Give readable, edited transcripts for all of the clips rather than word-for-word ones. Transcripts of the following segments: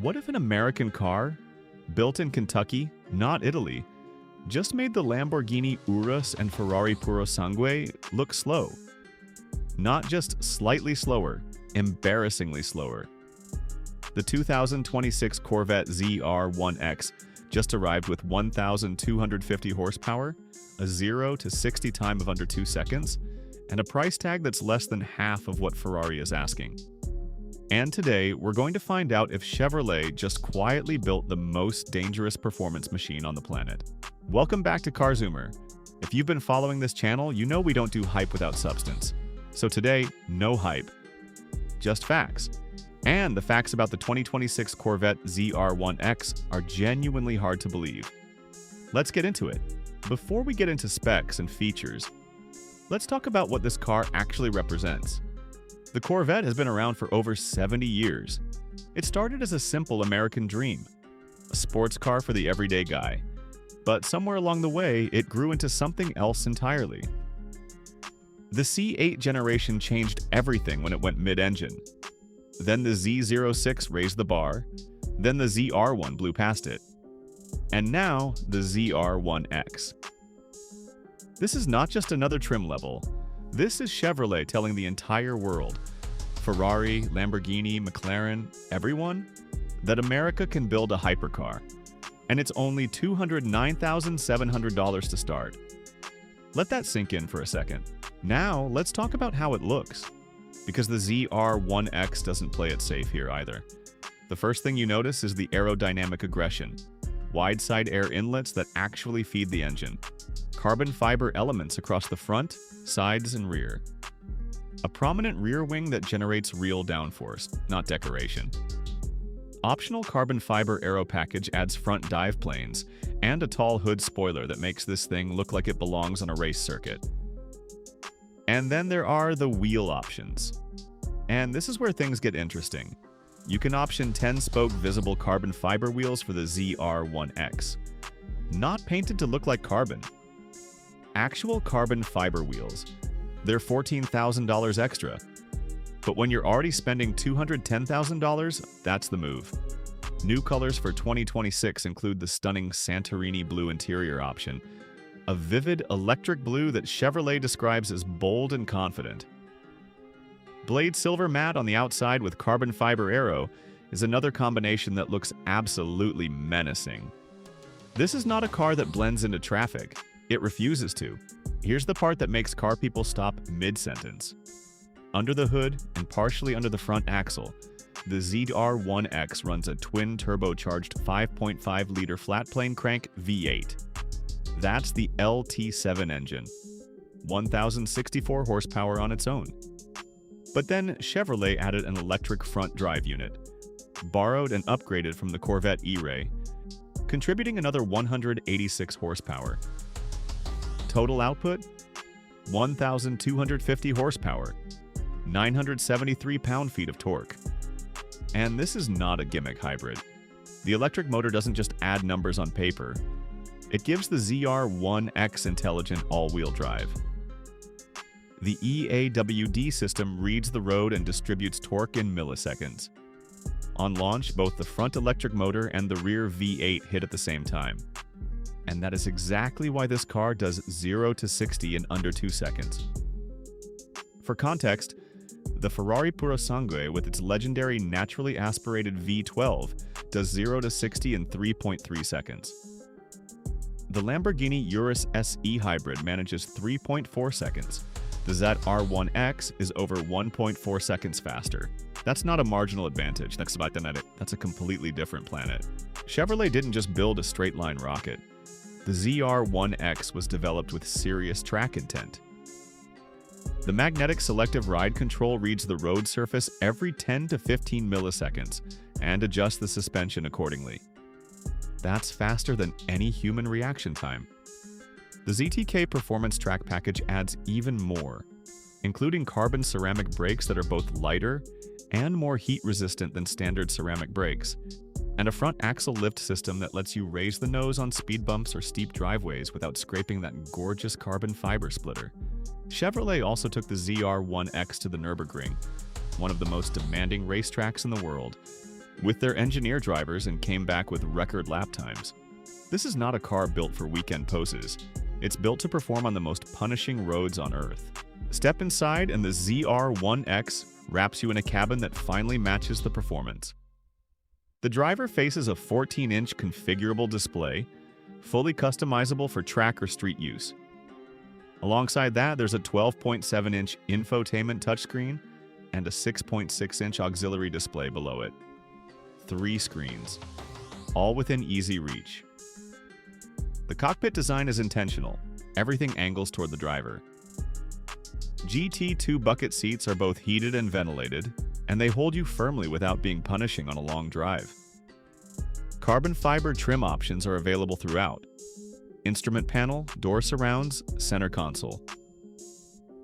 What if an American car, built in Kentucky, not Italy, just made the Lamborghini Urus and Ferrari Purosangue look slow? Not just slightly slower, embarrassingly slower. The 2026 Corvette ZR1X just arrived with 1,250 horsepower, a 0 to 60 time of under 2 seconds, and a price tag that's less than half of what Ferrari is asking. And today, we're going to find out if Chevrolet just quietly built the most dangerous performance machine on the planet. Welcome back to CarZoomer. If you've been following this channel, you know we don't do hype without substance. So today, no hype, just facts. And the facts about the 2026 Corvette ZR1X are genuinely hard to believe. Let's get into it. Before we get into specs and features, let's talk about what this car actually represents. The Corvette has been around for over 70 years. It started as a simple American dream, a sports car for the everyday guy. But somewhere along the way, it grew into something else entirely. The C8 generation changed everything when it went mid-engine. Then the Z06 raised the bar, then the ZR1 blew past it, and now the ZR1X. This is not just another trim level. This is Chevrolet telling the entire world, Ferrari, Lamborghini, McLaren, everyone, that America can build a hypercar, and it's only $209,700 to start. Let that sink in for a second. Now, let's talk about how it looks, because the ZR1X doesn't play it safe here either. The first thing you notice is the aerodynamic aggression, wide side air inlets that actually feed the engine, carbon fiber elements across the front, sides, and rear, a prominent rear wing that generates real downforce, not decoration. Optional carbon fiber aero package adds front dive planes and a tall hood spoiler that makes this thing look like it belongs on a race circuit. And then there are the wheel options. And this is where things get interesting. You can option 10-spoke visible carbon fiber wheels for the ZR1X. Not painted to look like carbon. Actual carbon fiber wheels. They're $14,000 extra. But when you're already spending $210,000, that's the move. New colors for 2026 include the stunning Santorini blue interior option, a vivid electric blue that Chevrolet describes as bold and confident. Blade silver matte on the outside with carbon fiber aero is another combination that looks absolutely menacing. This is not a car that blends into traffic. It refuses to. Here's the part that makes car people stop mid-sentence. Under the hood and partially under the front axle, the ZR1X runs a twin-turbocharged 5.5-liter flat-plane crank V8. That's the LT7 engine, 1,064 horsepower on its own. But then Chevrolet added an electric front drive unit, borrowed and upgraded from the Corvette E-Ray, contributing another 186 horsepower. Total output? 1,250 horsepower, 973 pound-feet of torque. And this is not a gimmick hybrid. The electric motor doesn't just add numbers on paper. It gives the ZR1X intelligent all-wheel drive. The eAWD system reads the road and distributes torque in milliseconds. On launch, both the front electric motor and the rear V8 hit at the same time. And that is exactly why this car does 0 to 60 in under 2 seconds. For context, the Ferrari Purosangue with its legendary naturally aspirated V12 does 0 to 60 in 3.3 seconds. The Lamborghini Urus SE Hybrid manages 3.4 seconds. The ZR1X is over 1.4 seconds faster. That's not a marginal advantage, that's a completely different planet. Chevrolet didn't just build a straight-line rocket. The ZR1X was developed with serious track intent. The magnetic selective ride control reads the road surface every 10 to 15 milliseconds and adjusts the suspension accordingly. That's faster than any human reaction time. The ZTK Performance Track Package adds even more, including carbon ceramic brakes that are both lighter and more heat-resistant than standard ceramic brakes, and a front axle lift system that lets you raise the nose on speed bumps or steep driveways without scraping that gorgeous carbon fiber splitter. Chevrolet also took the ZR1X to the Nürburgring, one of the most demanding racetracks in the world, with their engineer drivers and came back with record lap times. This is not a car built for weekend poses. It's built to perform on the most punishing roads on Earth. Step inside and the ZR1X wraps you in a cabin that finally matches the performance. The driver faces a 14-inch configurable display, fully customizable for track or street use. Alongside that, there's a 12.7-inch infotainment touchscreen and a 6.6-inch auxiliary display below it. 3 screens, all within easy reach. The cockpit design is intentional. Everything angles toward the driver. GT2 bucket seats are both heated and ventilated, and they hold you firmly without being punishing on a long drive. Carbon fiber trim options are available throughout. Instrument panel, door surrounds, center console.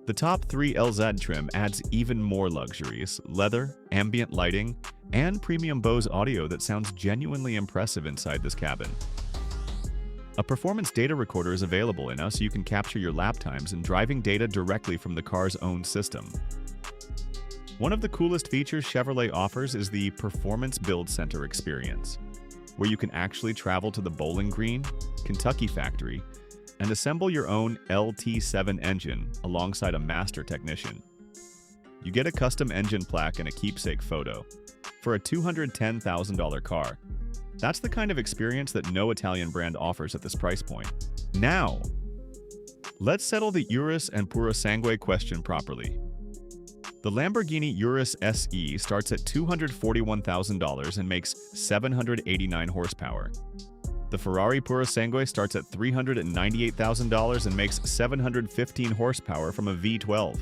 The top 3 LZ trim adds even more luxuries: leather, ambient lighting, and premium Bose audio that sounds genuinely impressive inside this cabin. A performance data recorder is available in us so you can capture your lap times and driving data directly from the car's own system. One of the coolest features Chevrolet offers is the Performance Build Center experience, where you can actually travel to the Bowling Green, Kentucky factory, and assemble your own LT7 engine alongside a master technician. You get a custom engine plaque and a keepsake photo for a $210,000 car. That's the kind of experience that no Italian brand offers at this price point. Now, let's settle the Urus and Purosangue question properly. The Lamborghini Urus SE starts at $241,000 and makes 789 horsepower. The Ferrari Purosangue starts at $398,000 and makes 715 horsepower from a V12.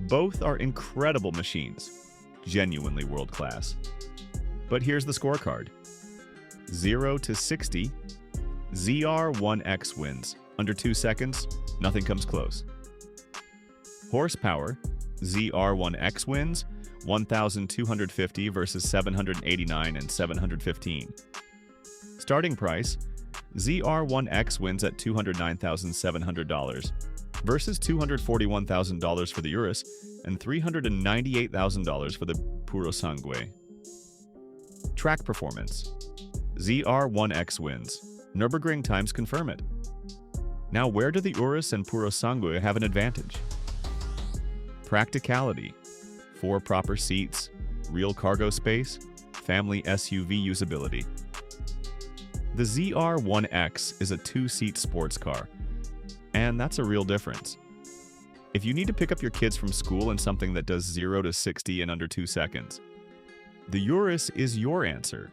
Both are incredible machines, genuinely world-class. But here's the scorecard. 0 to 60, ZR1X wins. Under 2 seconds, nothing comes close. Horsepower, ZR1X wins, 1,250 versus 789 and 715. Starting price, ZR1X wins at $209,700 versus $241,000 for the Urus and $398,000 for the Purosangue. Track performance. ZR1X wins. Nürburgring times confirm it. Now, where do the Urus and Purosangue have an advantage? Practicality. 4 proper seats, real cargo space, family SUV usability. The ZR1X is a 2-seat sports car, and that's a real difference. If you need to pick up your kids from school in something that does 0 to 60 in under 2 seconds, the Urus is your answer.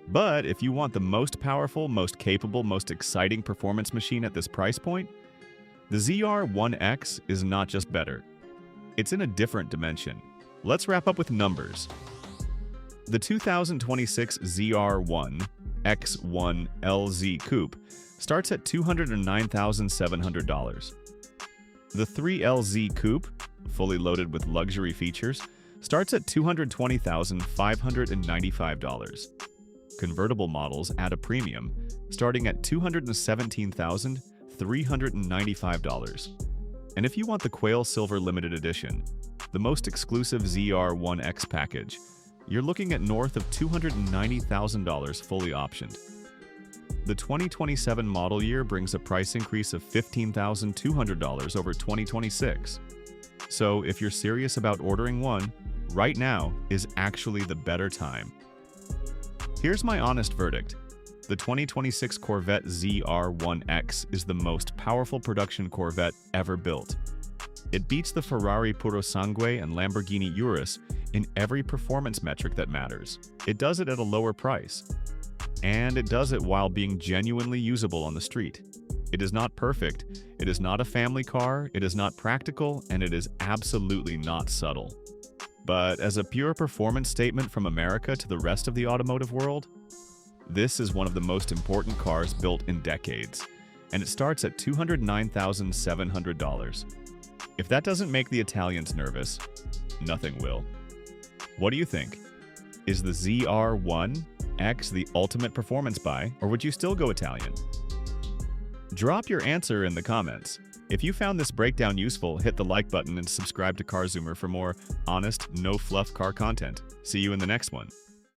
But if you want the most powerful, most capable, most exciting performance machine at this price point, the ZR1X is not just better. It's in a different dimension. Let's wrap up with numbers. The 2026 ZR1X1 LZ Coupe starts at $209,700. The 3LZ Coupe, fully loaded with luxury features, starts at $220,595. Convertible models add a premium, starting at $217,395. And if you want the Quail Silver Limited Edition, the most exclusive ZR1X package, you're looking at north of $290,000 fully optioned. The 2027 model year brings a price increase of $15,200 over 2026. So if you're serious about ordering one, right now is actually the better time. Here's my honest verdict. The 2026 Corvette ZR1X is the most powerful production Corvette ever built. It beats the Ferrari Purosangue and Lamborghini Urus in every performance metric that matters. It does it at a lower price. And it does it while being genuinely usable on the street. It is not perfect, it is not a family car, it is not practical, and it is absolutely not subtle. But as a pure performance statement from America to the rest of the automotive world, this is one of the most important cars built in decades, and it starts at $209,700. If that doesn't make the Italians nervous, nothing will. What do you think? Is the ZR1X the ultimate performance buy, or would you still go Italian? Drop your answer in the comments. If you found this breakdown useful, hit the like button and subscribe to CarZoomer for more honest, no-fluff car content. See you in the next one.